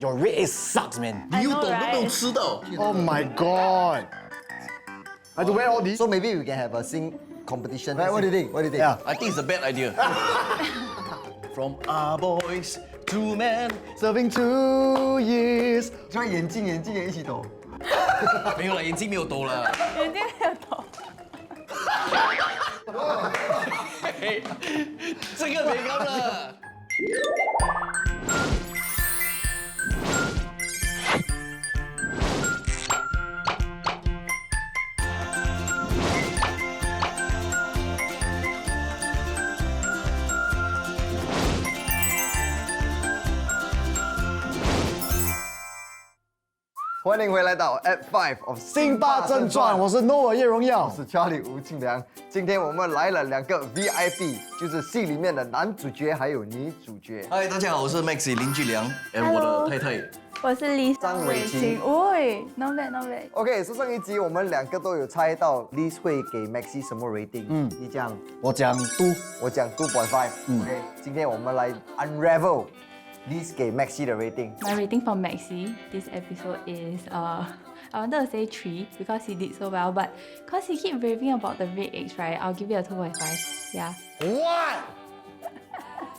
Your red egg sucks, man. 你又 I know, 懂都没有 right? 吃到。 Oh my god. I have to wear all these. So maybe we can have a sing competition. Right? What do you think? What do you think? Yeah. I think it's a bad idea. From our boys to men， Serving 2 years. 所以眼镜也一起抖。没有了，眼睛没有抖了。眼睛没有抖。嘿这个没高了。欢迎回来到 Act 5 of 辛巴正传，我是 Noah 叶荣耀我。是 Charlie 吴庆良。今天我们来了2个 VIP，就是戏里面的男主角还有女主角。嗨，大家好，我是 Maxi 林巨良，and 我 Hello 的太太。我是李张伟清喂，not bad not bad。 OK，so 上一集我们2个都有猜到 Liz 会给 Maxi 什么 rating。你讲，我讲2，我讲2.5。OK，今天我们来 unravel Liz 给 Maxi 的 rating。 My rating for Maxi this episode is I wanted to say 3 because he did so well, but because he keep raving about the red eggs, right? I'll give it a 2.5. Yeah. What?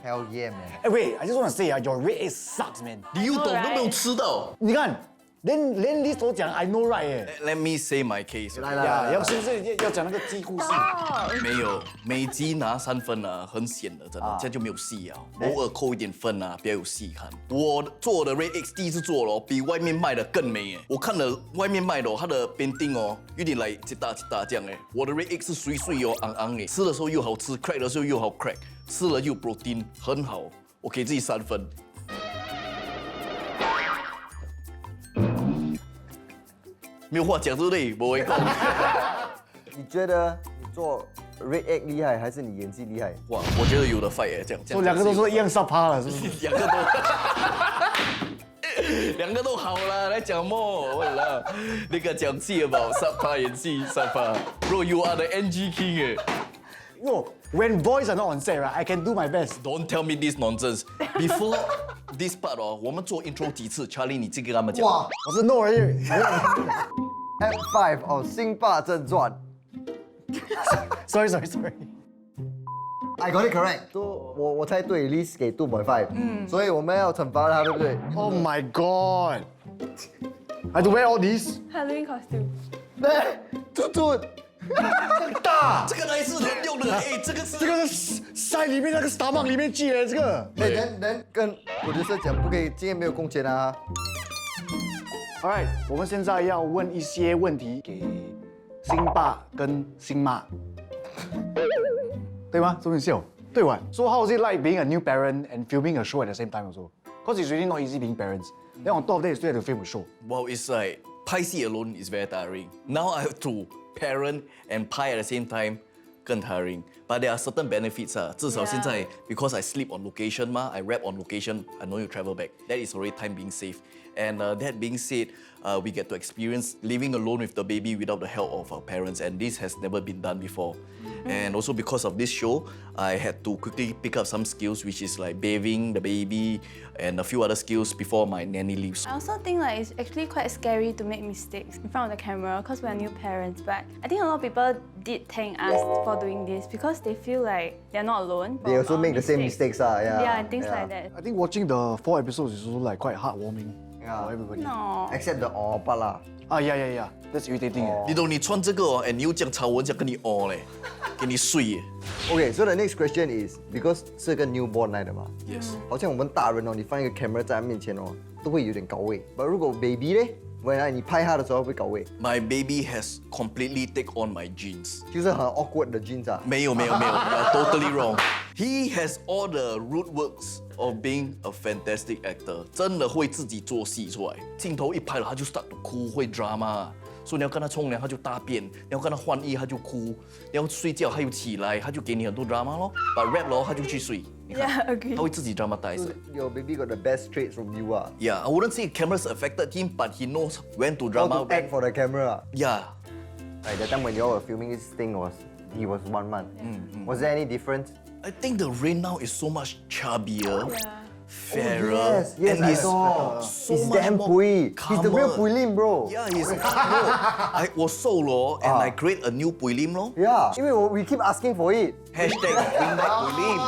Hell yeah man！哎 wait, I just want to say your red egg sucks, man. 你又懂都没有吃到。你看，连你所讲 I know right 哎。 Let me say my case。来来呀，来，要是不是要讲那个鸡故事？没有，每集拿3分啊，很险的，真的，这样就没有戏啊。偶尔扣一点分啊，比较有戏看。我做的 Red X 第一次做了，比外面卖的更美哎。我看了外面卖的，它的边钉哦，有点来一大这样哎。我的 Red X 是碎碎哦，昂哎，吃的时候又好吃 ，crack 的时候又好 crack， 吃了又 protein， 很好。我给自己3分。没有话讲对不对？我会讲。你觉得你做 Red Egg 厉害，还是你演技厉害？哇，我觉得有的 fight 哎，这样。说2个都是一样上趴了，是不是？两个都，两个都好了，来讲么？问了，那个讲戏吧，三趴演戏三趴。Bro, you are the NG king 哎。 No, when boys are not on set, right, I can do my best. Don't tell me this nonsense. Before this part 哦，我们做 intro 几次，Charlie 你自己跟他们讲。哇我是 Noah 叶。 ，Act 5 of 辛巴正传。 Sorry. I got it correct。我猜对 ，Liz 给2.5。所以我们要惩罚他，对不对？ Oh my god. I have to wear all these. Halloween costume. 猪，大，这个才是人用的，哎，这个是这个是塞里面那个 Starbucks 里面寄的这个。哎，人跟producer讲不可以，今天没有工钱啊。 Alright，我们现在要问一些问题给辛爸跟辛妈，对吗？是不是笑？对吧？So how is it like being a new parent and filming a show at the same time also? Because it's really not easy being parents. Then on top of that, you still have to film a show. Well, it's like 拍戏 alone is very tiring. Now I have to parent and 拍 at the same time. 更 tiring, but there are certain benefits 啊。至少现在 because I sleep on location 嘛 I rap on location, I know you travel back. That is already time being saved. And that being said, we get to experience living alone with the baby without the help of our parents, and this has never been done before. And also because of this show, I had to quickly pick up some skills, which is like bathing the baby and a few other skills before my nanny leaves. I also think like it's actually quite scary to make mistakes in front of the camera because we're new parents. But I think a lot of people did thank us for doing this because they feel like they're not alone. They also make the same mistakes, yeah. Yeah, and things like that. I think watching the 4 episodes is also like quite heartwarming Yeah. for everybody. No. Except the part 啦。 Yeah. That's irritating. 你懂你穿这个哦，哎，你又讲潮文，讲跟你哦嘞，给你睡耶。 Okay, so the next question is because 是个 newborn 来的嘛， Yes. 好像我们大人哦，你放一个 camera 在他面前哦，都会有点搞味。But 如果 baby 呢，未来你拍他的时候会搞味， My baby has completely take on my genes. 就是很 awkward 的 jeans 啊。没有 you're totally wrong. He has all the root works of being a fantastic actor. 真的会自己做戏出来，镜头一拍了他就 start to 哭，会 drama。所以你要跟他冲凉，他就大便；你要跟他换衣，他就哭；你要睡觉，他又起来，他就给你很多 drama 咯。把 rap 咯，他就去睡。你看 Yeah, agree. 他会自己 dramatize。 Your baby got the best traits from you 啊。 Yeah, I wouldn't say cameras affected him, but he knows when to How drama. to act for the camera. Yeah. Like that time when you all were filming this thing he was 1 month. Was there any difference? I think the Rain now is so much chubbier. Yeah. fairer. Yes, and I he's saw. so He's much damn more pui. He's the real calmer. pui lim, bro. Yeah, he's no. I瘦了 and I create a new pui lim 咯。 Yeah, 因为we keep asking for it. Hashtag bring back pui lim.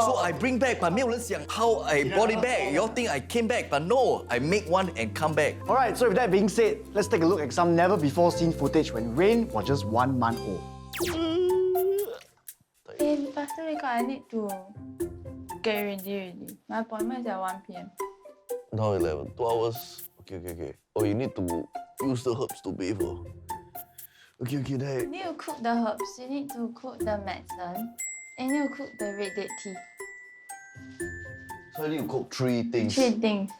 So I bring back, but 没有人想 how I brought it back. You all think I came back, but no, I make one and come back. Alright, so with that being said, let's take a look at some never before seen footage when Rain was just 1 month old. Pastor Rico, I need to get ready already. My appointment is at 1 p.m. Now 11, 2 hours. Okay. Oh, you need to use the herbs to bathe. Okay, that. You need to cook the herbs, you need to cook the medicine, and you need to cook the red dead tea. So I need to cook 3 things. 3 things.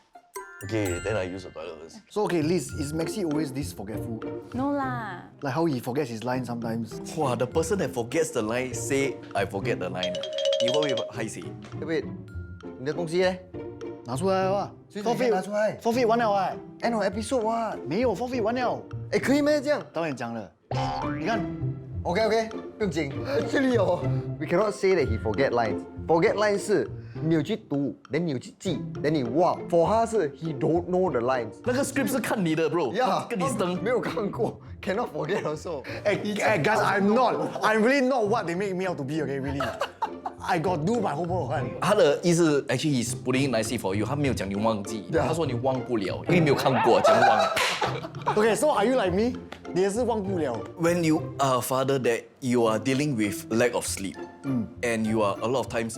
Okay, then I use the toilet first. So okay, Liz, is Maxi always this forgetful? No lah. Like how he forgets his line sometimes. Wow, the person that forgets the line say I forget the line. 你会不会害死？ Wait, 你的东西呢？拿出来了啊所以你拿出来 forfeit 完了哎， End of episode what？没有 forfeit 完了，哎，可以咩这样导演讲了，你看。 ？OK， 不用紧。Actually 哦，we cannot say that he forget lines. Forget lines 是你有去读，then 你有去记，then 你忘。For 他是 he don't know the lines. 那个 script 是看你的 bro， Yeah，跟你登。没有看过，cannot forget also. Guys, I'm really not what they make me out to be, okay, really. I got do my homework one. 他的意思 actually he's putting it nicely for you，他没有讲你忘记， Yeah. 他说你忘不了，因为没有看过，讲忘。 Okay, so are you like me? 你也是忘不了。 When you are a father that you are dealing with lack of sleep, and you are a lot of times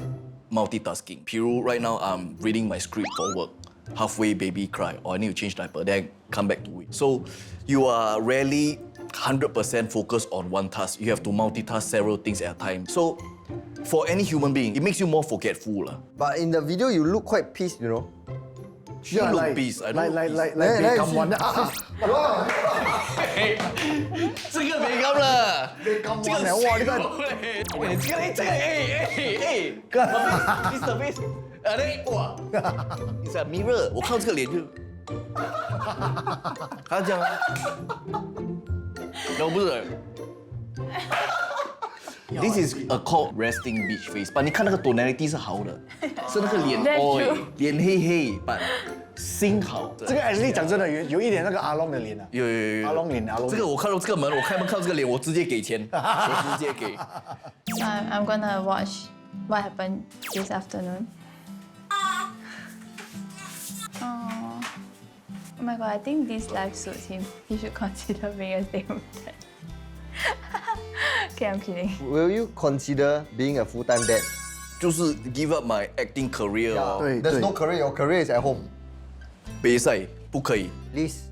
multitasking. 比如 right now I'm reading my script for work. Halfway baby cry or I need to change diaper, then come back to it. So you are rarely 100% focused on one task. You have to multitask several things at a time. So for any human being, it makes you more forgetful. But in the video you look quite pissed, you know. You look pissed. I don't look pissed. 来来become one 这个没干了，被干完了哇！你看，这个Mr. Face，哇，It's a mirror，我看到这个脸就，他这样啊，然后不是。This is a called resting bitch face， but 你看那个 tonality 是好的，是那个脸 That's true 脸黑黑，but 心好。这个 actually 讲真的有一点那个阿龙的脸啊。有，阿龙脸，阿龙脸。这个我看到这个门，我开门看到这个脸，我直接给钱，我直接给。 I'm gonna watch what happened this afternoon. Oh my god, I think this life suits him. He should consider being a stay-home dad. Okay, I'm kidding. Will you consider being a full-time dad? 就是 give up my acting career 哦，对 There's no career. Your career is at home. 比赛不可以。 Liz,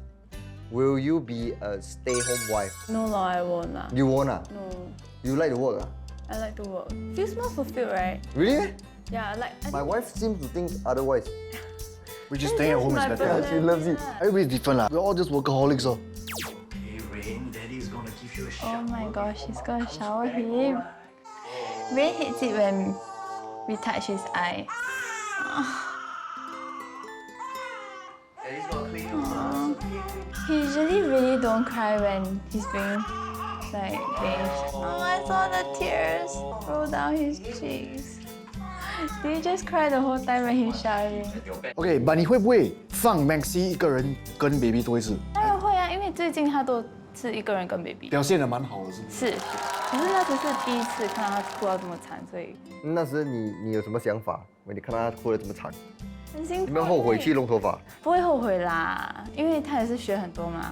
will you be a stay-home wife? No, no, I won't lah. You won't ah? No, You like to work ah? I like to work. Feels more fulfilled, right? Really? Yeah, I like. My wife seems to think otherwise. Which is staying at home is My better. brother. She loves it. Everybody's different lah. We're all just workaholics oh. Hey Rain, Daddy's gonna give you a Oh my gosh, she's gonna shower him. Ray hates it when we touch his eye. Daddy's gonna clean your mouth. He usually really don't cry when he's being like bathed. Oh, I saw the tears roll down his cheeks. Did he just cry the whole time when he's showering? Okay, but 你会不会放 Maxi 一个人跟 baby 多一次？当然会啊，因为最近他都是一个人跟 baby。表现得蛮好的是不是？是，可是那只是第一次看到他哭到这么惨，所以那时你有什么想法？你看到他哭得这么惨，很心痛。有没有后悔去弄头发？不会后悔啦，因为他也是学很多嘛。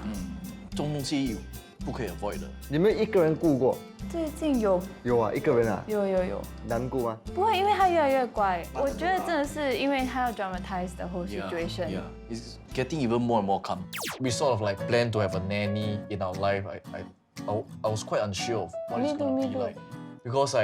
这种东西不可以 avoid 的。你们一个人顾过？最近有有啊，一个人啊，有，难顾吗？不会，因为他越来越乖。我觉得真的是因为他要 dramatize the whole situation。 Yeah, it's getting even more and more calm. We sort of like planned to have a nanny in our life. I was quite unsure of what it's gonna be like because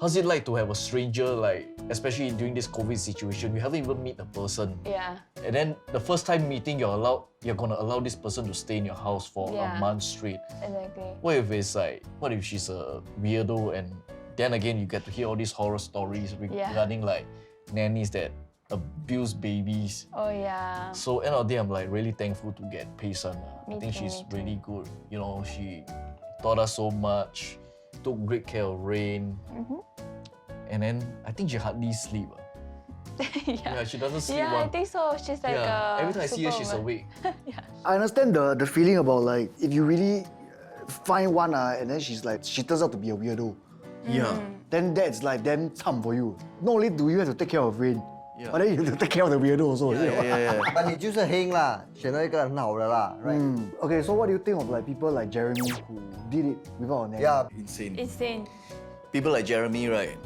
how's it like to have a stranger like especially during this COVID situation? You haven't even met the person, Yeah. and then the first time meeting, you're gonna allow this person to stay in your house for Yeah. a month straight. Exactly. What if she's a weirdo, and then again you get to hear all these horror stories regarding like nannies that abuse babies. Oh yeah. So end of the day, I'm like really thankful to get Pei Sun. Me I think too, she's me too. really good. You know, she taught us so much, took great care of Rain, and then I think she hardly sleep. Yeah, she doesn't sleep Yeah, I one. think so. She's like Yeah, every time I see her, she's superwoman. awake. I understand the feeling about like if you really find one and then she turns out to be a weirdo, Yeah. then that's like damn tough for you. Not only do you have to take care of Rain, Yeah. but then you have to take care of the weirdo also. Yeah. But 你就是黑啦，选到一个很好的啦，right？ Okay, so what do you think of like people like Jeremy who did it without a nanny? Yeah. Insane. Insane. People like Jeremy, right?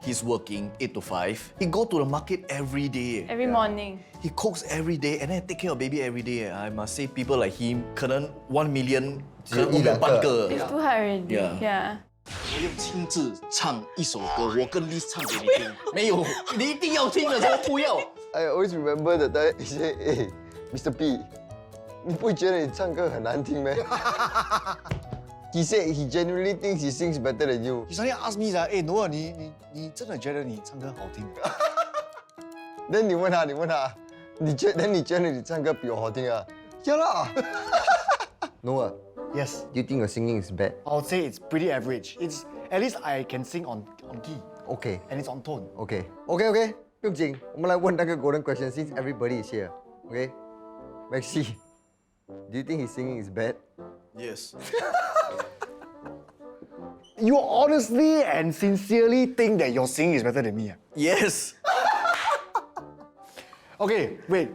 He's working 8 to 5. He go to the market every day. Every morning. He cooks every day and then take care of baby every day. I must say, people like him, 可能1 million 可能没有半个。 It's too hard already. Yeah. 我用亲自唱一首歌，我跟 Liz 唱给你听。没有，你一定要听的，怎么不要？ I always remember the time he said, "Hey, Mr. P, 你不会觉得你唱歌很难听吗？" He said he genuinely thinks he sings better than you. He suddenly asked me that, hey Noah, 你真的觉得你唱歌好听？ Then 你问他，你觉得你唱歌比我好听啊？呀啦。Noah, Yes. do you think your singing is bad? I would say it's pretty average. It's at least I can sing on key Okay. and it's on tone. Okay. 不用紧，我们来问那个 golden question since everybody is here. Okay. Maxi, do you think his singing is bad? Yes. You honestly and sincerely think that your singing is better than me? Yes. Okay, wait.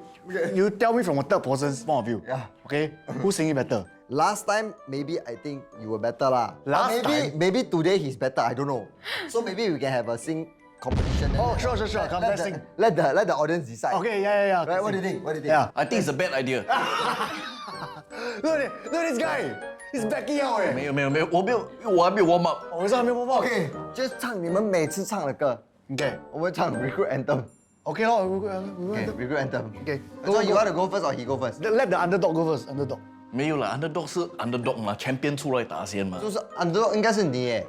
You tell me from a third person's point of view. Yeah. Okay, who's singing better? Last time, maybe I think you were better lah. Last time? Maybe today he's better. I don't know. So maybe we can have a sing competition. Oh, sure. Come, let's sing. Let the audience decide. Okay, yeah. Right? What do you think? Yeah. I think it's a bad idea. Look at this guy. He's backing out. 没有，我还没有 warm up。我上面播报。 Okay, just 唱你们每次唱的歌。 Okay. 我们唱 recruit anthem. Okay, lor. Okay, recruit anthem. Okay. So you want to go first or he go first? Let the underdog go first. Underdog. 没有啦，underdog 是 underdog 嘛，champion 出来打先嘛。就是 underdog 应该是你耶。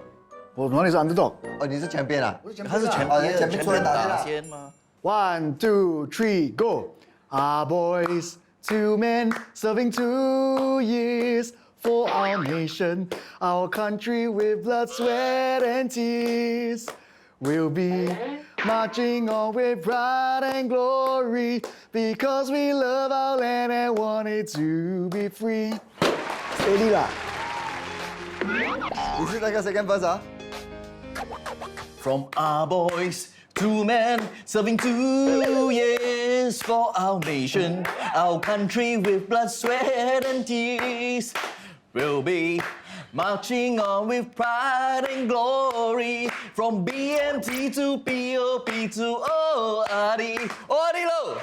我哪里是 underdog？哦，你是 champion 啊？他是哦 champion， champion 出来打先打啦。先嘛。 1, 2, 3, go. Our boys, 2 men, serving 2 years for our nation, our country with blood, sweat, and tears. We'll be marching on with pride and glory because we love our land and want it to be free. Steady 啦。你是那个 second verse 啊？ From our boys to men, serving 2 years for our nation, our country with blood, sweat, and tears. We'll be marching on with pride and glory, from BMT to POP to ORD. ORD 咯，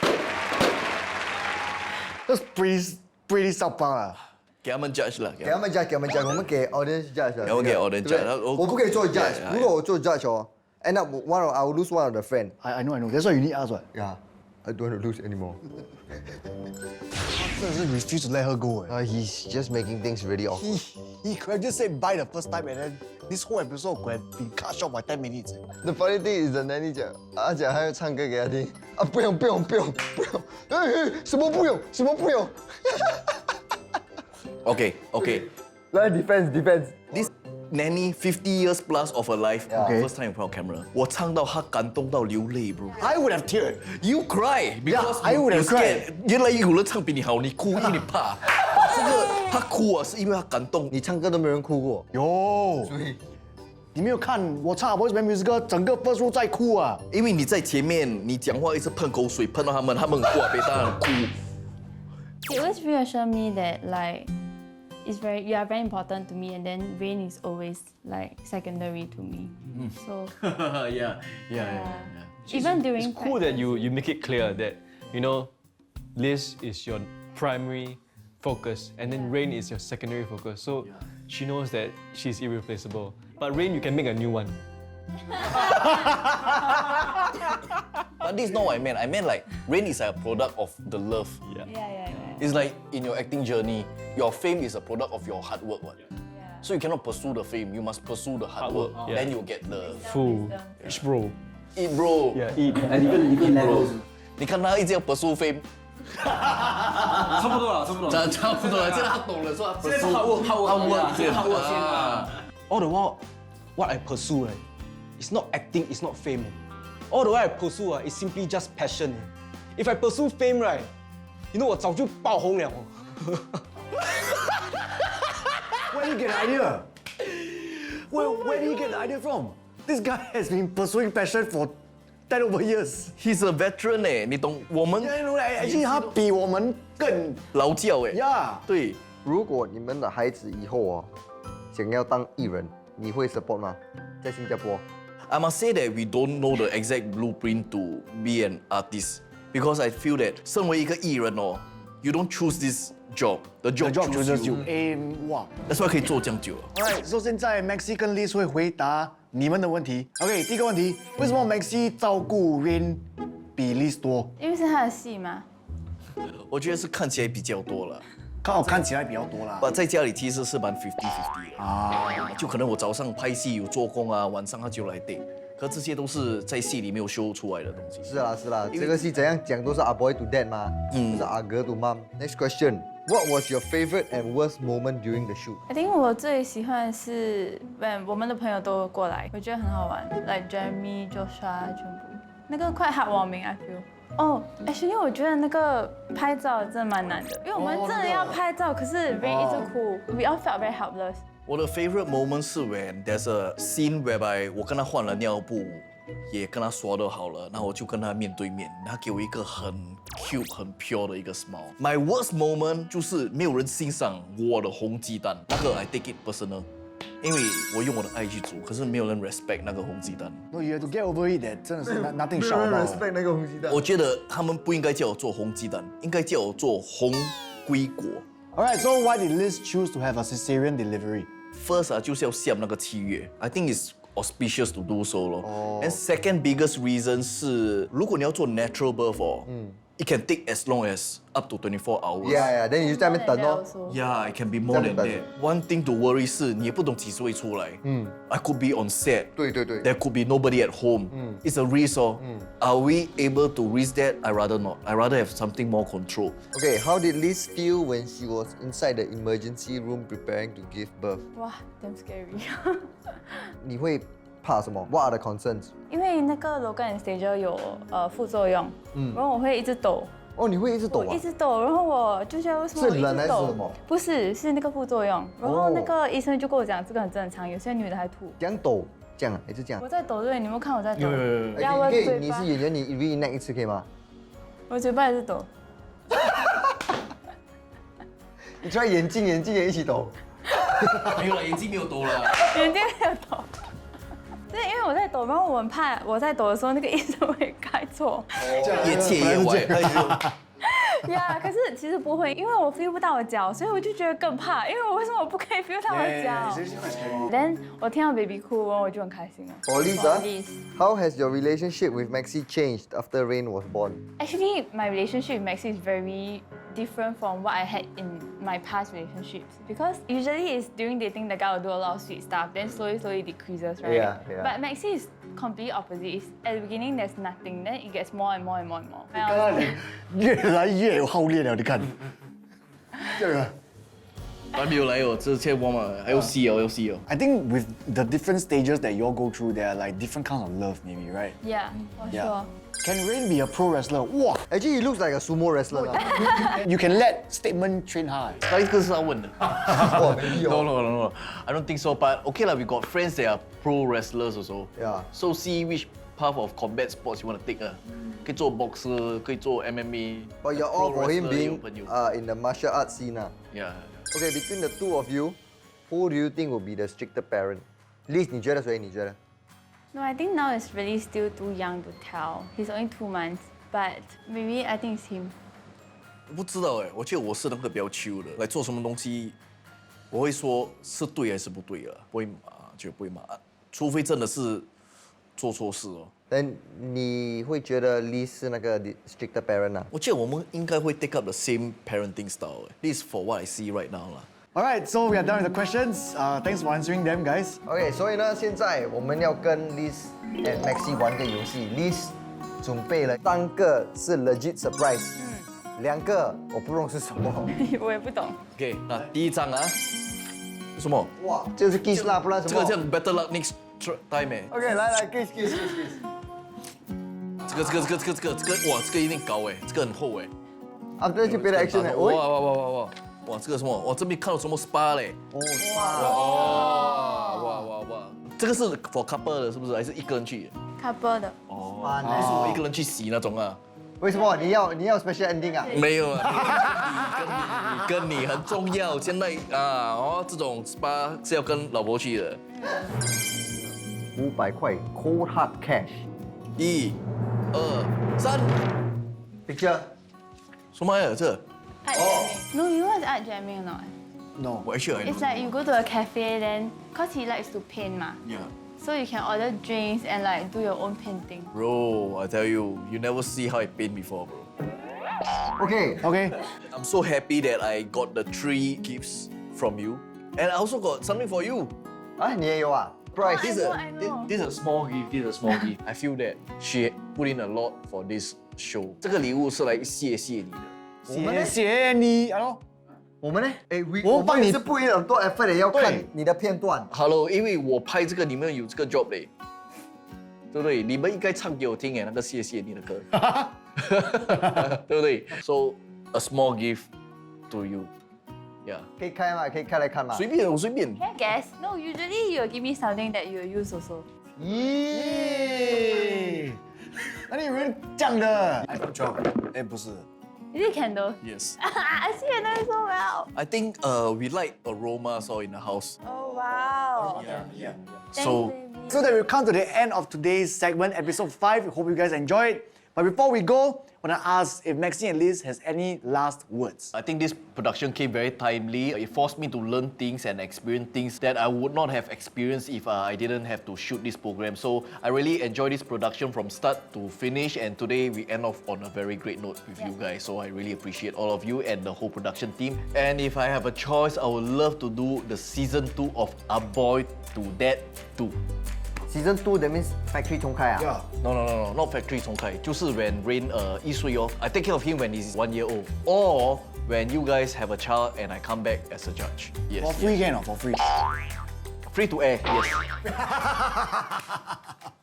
That's pretty subpar 啦。给他们 judge 啦，给他们 judge，我们给 audience judge 啊。我们给 audience 对不对 judge，我不可以做 judge。 Yeah, yeah. 如果我做 judge 哦，end up I will lose one of the friend. I know. That's why you need us, what? Yeah, I don't want to lose anymore. 真的是 refuse to let her go. He's just making things really awkward. He could have just said bye the first time and then this whole episode could have been cut short by 10 minutes. The funny thing is the nanny 讲，他讲他要唱歌给他听，啊不用，什么不用。 Okay. 来 defense. This nanny 50 years plus of her life, Okay. first time in front of camera. 我唱到她感动到流泪 bro. I would have teared. You cry because I would have you scared. 原来有人唱比你好，你哭，因为你怕。这个她哭啊，是因为她感动。你唱歌都没人哭过，有，你没有看我唱《Boys Band Musical》整个 first row 在哭啊。因为你在前面，你讲话一直喷口水，喷到他们哇，被当然哭。 He always reassure me that like you are very important to me, and then Rain is always like secondary to me. So yeah. even during It's cool that you make it clear that, you know, Liz is your primary focus and then Rain is your secondary focus. So she knows that she's irreplaceable. But Rain, you can make a new one. But this is not what I meant. I meant like Rain is a product of the love. yeah. It's like in your acting journey, your fame is a product of your hard work. What? So you cannot pursue the fame. You must pursue the hard work. Yeah. Then you'll get the Full. Bro. eat, bro. Yeah, eat. bro. 你看他一直要 pursue fame，差不多了，差不多了。差不多了，现在他懂了，说他 pursue hard work 先 hard work 先啊。 All the while, what I pursue, right, it's not acting, it's not fame. All the way I pursue is simply just passion. If I pursue fame, right, 我早就爆红了。Where did you get the idea? Where did you get the idea from? This guy has been pursuing passion for 10 over years. He's a veteran 哎，你懂我们 Yeah, you know, actually 他比我们更劳教哎。 Yeah. 对，如果你们的孩子以后哦想要当艺人，你会 support 吗？在新加坡 I must say that we don't know the exact blueprint to be an artist because I feel that 身为一个艺人哦 ，you don't choose this job, the The job job chooses chooses you. you. Wow. That's why 可以做这样久。 Alright, so 现在 Maxi 跟 Liz 会回答你们的问题。OK，第一个问题，为什么 Maxi 照顾 Rain 比 Liz 多？因为是他的戏嘛。我觉得是看起来比较多了，刚好看起来比较多啦。在家里其实是蛮50-50的啊，就可能我早上拍戏有做工啊，晚上他就来顶，可这些都是在戏里没有 show 出来的东西。是啦是啦，这个戏怎样讲都是 a boy to dad 嘛，是阿哥 to mom。Next question. What was your favorite and worst moment during the shoot? I think 我最喜欢的是 when 我们的朋友都过来，我觉得很好玩，like Jeremy、Joshua 全部，那个快 heartwarming I feel。actually 我觉得那个拍照真的蛮难的，因为我们真的要拍照，可是 Rain 一直哭，we all felt very helpless。我的 favorite moment 是 when there's a scene whereby 我跟他换了尿布，也跟他说得好了，然后我就跟他面对面，他给我一个很 cute、很 pure 的一个 smile。My worst moment 就是没有人欣赏我的红鸡蛋，那个 I take it personal， 因为我用我的爱去煮，可是没有人 respect 那个红鸡蛋。 No, you have to get over it. That 真的是 nothing shout about. respect 那个红鸡蛋。我觉得他们不应该叫我做红鸡蛋，应该叫我做红龟果。 Alright, so why did Liz choose to have a cesarean delivery? First 就是要下那个7月 ，I think it's auspicious to do so 咯。And second biggest reason 是，如果你要做 natural birth 哦，it can take as long as up to 24 hours。Yeah, 你就在那边等哦。 Yeah, it can be more than that. One thing to worry 是你也不懂几时会出来。I could be on set. 对。 There could be nobody at home. It's a risk 哦。Are we able to risk that? I rather not. I rather have something more control. Okay, how did Liz feel when she was inside the emergency room preparing to give birth? 哇，damn scary 。你会怕什么？ What are the concerns? 因为那个 Logan Anesthesia 有副作用，然后我会一直抖，哦，你会一直抖啊一？直抖，然后我就觉得为什么我一是冷还直抖？是什么？不是，是那个副作用。然后那个医生就跟我讲，这个很正常，有些女的还吐。这样抖，这样啊，还是这样我？在抖，对，你有没有看我在抖？有然后我你可以，嘴巴你是，演员，你 reenact 一次可以吗？我嘴巴也是抖。你穿眼镜也一起抖。没有了，眼睛没有抖了。眼睛没有抖。对，因为我在抖，然后我很怕我在抖的时候，那个医生会开错。越切越歪。呀，可是其实不会，因为我 feel 不到我脚，所以我就觉得更怕，因为我为什么我不可以 feel 到我的脚？Then 我听到 baby 哭，然后我就很开心了。 For Lisa, Liz. how has your relationship with Maxi changed after Rain was born? Actually, my relationship with Maxi is very different from what I had in my past relationships because usually it's during dating the guy will do a lot of sweet stuff, then slowly decreases, right? Yeah. But Maxi is completely opposite. It's, at the beginning there's nothing, then it gets more and more and more and more. 刚刚你越来越有好练了，你看，这个。还没有来哦，这些我嘛还要戏哦，要戏哦。 I think with the different stages that you all go through, there are like different kinds of love, maybe, right? Yeah, for Yeah. sure. Can Rain be a pro wrestler? Wow! Actually, he looks like a sumo wrestler. You can let Statement train hard. 那一个是他问的。哇，没 No, 有。 no, no, no. I don't think so. But okay lah, we got friends that are pro wrestlers also. Yeah. So see which path of combat sports you want to take 啊。可以做 boxer，可以做 MMA。 But you're all pro for him wrestler being 有朋友 in the martial arts scene. Yeah. Okay, between the two of you, who do you think will be the stricter parent? Liz, 你觉得谁？你觉得？ No, I think now it's really still too young to tell. He's only 2 months, but maybe I think it's him. 我不知道哎，我觉得我是那个比较 chill 的，来做什么东西，我会说是对还是不对啊，不会骂，绝不会骂，除非真的是做错事哦。但你会觉得 Liz 是那个 stricter parent 啊？我觉得我们应该会 take up the same parenting style. At least for what I see right now 啦。 Alright, so we are done with the questions. Thanks for answering them, guys. OK，所以呢，现在我们要跟 Liz and Maxi 玩个游戏。Liz 准备了3个是 legit surprise， 2个我不认识什么。我也不懂。 OK，那第一张啊，什么？哇，这个是 kiss 啦，不然什么？这个叫 better luck next time 哎。 OK，来 kiss。这个，哇，这个一定高哎，这个很厚哎。 After 就别的 action 了。喂，哇，这个什么？哇，这边看到什么 SPA 嘞？哇，这个是 for couple 的，是不是？还是一个人去？ couple 的。还是我一个人去洗那种啊？为什么你要 special ending 啊？没有啊，跟你很重要。现在这种 SPA 是要跟老婆去的。 500块 cold hard cash。 1、2、3， Picture。 什么呀？这 Art jamming. No, you know what's art jamming or not? No. 我 actually I It's don't like you go to a cafe then, cause he likes to paint ma. Yeah. So you can order drinks and like do your own painting. Bro, I tell you, you never see how I paint before, bro. OK， Okay. I'm so happy that I got the 3 gifts from you, and I also got something for you. 啊，你也有啊？Price。 This is I know. this is a small gift. This is a small gift. I feel that she put in a lot for this show. 这个礼物是来谢谢你的。谢谢你。Hello。我们呢？哎，我帮你是不一很多 effort 的，要看对你的片段。 Hello，因为我拍这个里面有这个 job 嘞，对不对？你们应该唱给我听哎，那个谢谢你的歌，对不对 ？So a small gift to you, yeah. 可以开吗？可以开来看吗？随便，我随便。 Can I guess? No, usually you'll give me something that you'll use also. 咦，那你有人这样的？ I don't job. 哎，不是。 Is it candle? Yes. I see your nose so well. I think we like aromas all in the house. Oh wow. Yeah. Thanks, So baby. So that we've come to the end of today's segment, episode 5. Hope you guys enjoyed. But before we go, I want to ask if Maxine and Liz has any last words. I think this production came very timely. It forced me to learn things and experience things that I would not have experienced if I didn't have to shoot this program. So I really enjoyed this production from start to finish. And today we end off on a very great note with you guys. So I really appreciate all of you and the whole production team. And if I have a choice, I would love to do the season 2 of A Boy to Dad 2. Season 2 that means factory 重开啊？ No, not factory 重开，就是 when Rain 1岁哦 I take care of him when he's 1 year old. Or when you guys have a child and I come back as a judge. Yes. For free, can or for free? Free to air, yes.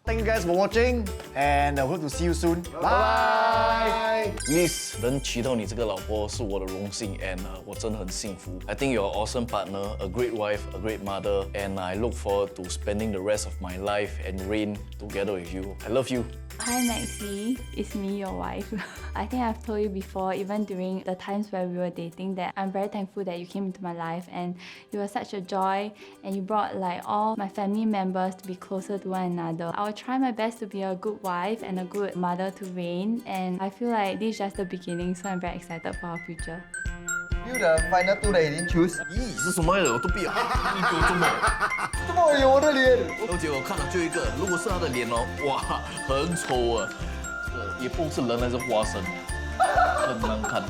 Thank you guys for watching, and I hope to see you soon. Bye. Liz 能娶到你这个老婆是我的荣幸 and 我真的很幸福 I think you're an awesome partner, a great wife, a great mother, and I look forward to spending the rest of my life and reign together with you. I love you. Hi Maxie, it's me, your wife. I think I've told you before, even during the times where we were dating, that I'm very thankful that you came into my life and you were such a joy and you brought like all my family members to be closer to one another. I will try my best to be a good wife and a good mother to Rain, and I feel like this is just the beginning, so I'm very excited for our future. You the final 2 that he didn't choose？咦，是什么来的？我都不要，你给我中了。怎么有我的脸？而且我看了最后一个，如果是他的脸哦，哇，很丑啊，这个也不是人，还是花生，很难看。